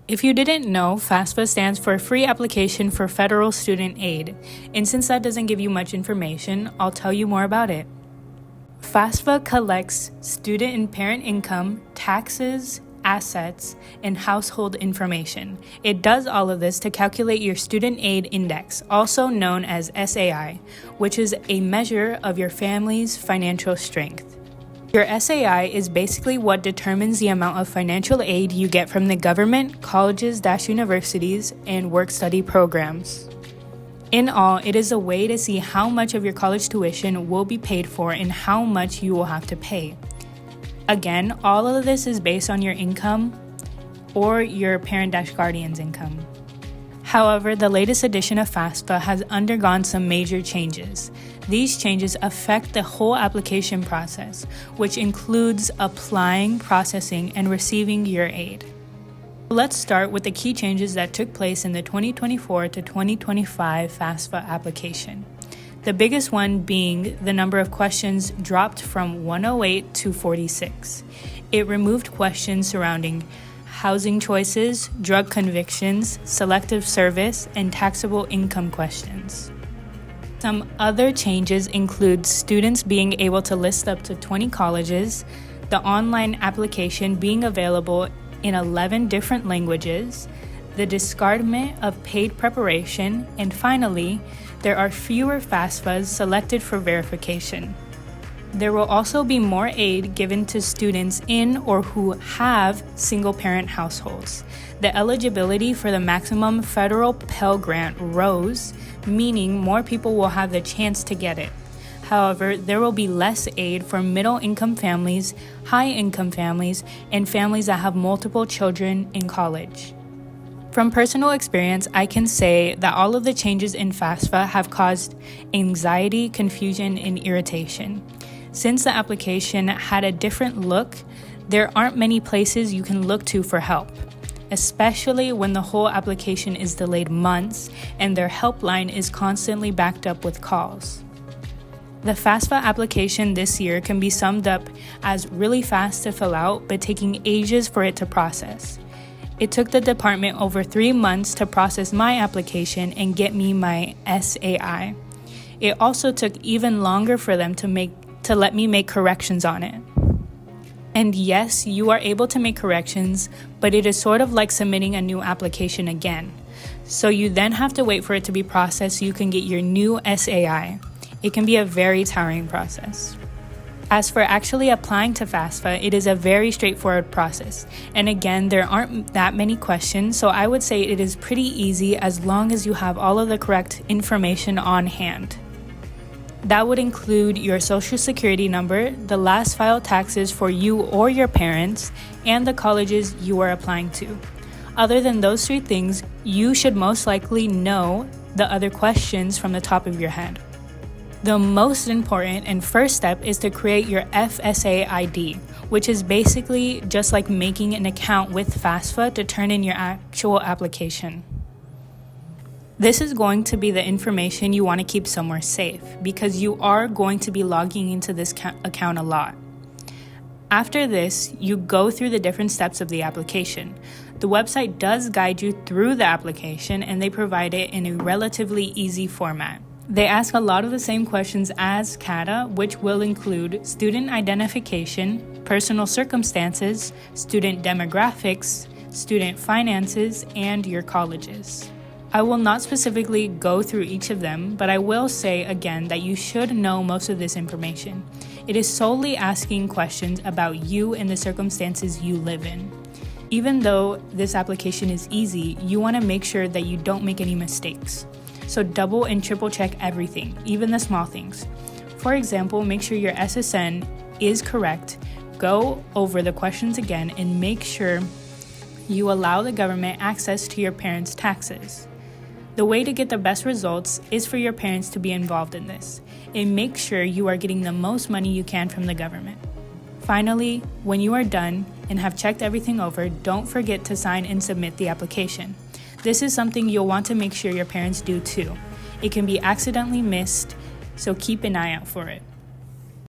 If you didn't know, FAFSA stands for Free Application for Federal Student Aid, and since that doesn't give you much information, I'll tell you more about it. FAFSA collects student and parent income, taxes, assets, and household information. It does all of this to calculate your Student Aid Index, also known as SAI, which is a measure of your family's financial strength. Your SAI is basically what determines the amount of financial aid you get from the government, colleges/universities, and work-study programs. In all, it is a way to see how much of your college tuition will be paid for and how much you will have to pay. Again, all of this is based on your income or your parent/guardian's income. However, the latest edition of FAFSA has undergone some major changes. These changes affect the whole application process, which includes applying, processing, and receiving your aid. Let's start with the key changes that took place in the 2024 to 2025 FAFSA application. The biggest one being the number of questions dropped from 108 to 46. It removed questions surrounding housing choices, drug convictions, selective service, and taxable income questions. Some other changes include students being able to list up to 20 colleges, the online application being available in 11 different languages, the discardment of paid preparation, and finally, there are fewer FAFSAs selected for verification. There will also be more aid given to students in or who have single-parent households. The eligibility for the maximum federal Pell Grant rose, meaning more people will have the chance to get it. However, there will be less aid for middle-income families, high-income families, and families that have multiple children in college. From personal experience, I can say that all of the changes in FAFSA have caused anxiety, confusion, and irritation. Since the application had a different look, there aren't many places you can look to for help, especially when the whole application is delayed months and their helpline is constantly backed up with calls. The FAFSA application this year can be summed up as really fast to fill out, but taking ages for it to process. It took the department over 3 months to process my application and get me my SAI. It also took even longer for them to let me make corrections on it. And yes, you are able to make corrections, but it is sort of like submitting a new application again. So you then have to wait for it to be processed so you can get your new SAI. It can be a very tiring process. As for actually applying to FAFSA, it is a very straightforward process. And again, there aren't that many questions, so I would say it is pretty easy as long as you have all of the correct information on hand. That would include your social security number, the last filed taxes for you or your parents, and the colleges you are applying to. Other than those 3 things, you should most likely know the other questions from the top of your head. The most important and first step is to create your FSA ID, which is basically just like making an account with FAFSA to turn in your actual application. This is going to be the information you want to keep somewhere safe because you are going to be logging into this account a lot. After this, you go through the different steps of the application. The website does guide you through the application and they provide it in a relatively easy format. They ask a lot of the same questions as CATA, which will include student identification, personal circumstances, student demographics, student finances, and your colleges. I will not specifically go through each of them, but I will say again that you should know most of this information. It is solely asking questions about you and the circumstances you live in. Even though this application is easy, you want to make sure that you don't make any mistakes. So double and triple check everything, even the small things. For example, make sure your SSN is correct, go over the questions again, and make sure you allow the government access to your parents' taxes. The way to get the best results is for your parents to be involved in this, and make sure you are getting the most money you can from the government. Finally, when you are done and have checked everything over, don't forget to sign and submit the application. This is something you'll want to make sure your parents do too. It can be accidentally missed, so keep an eye out for it.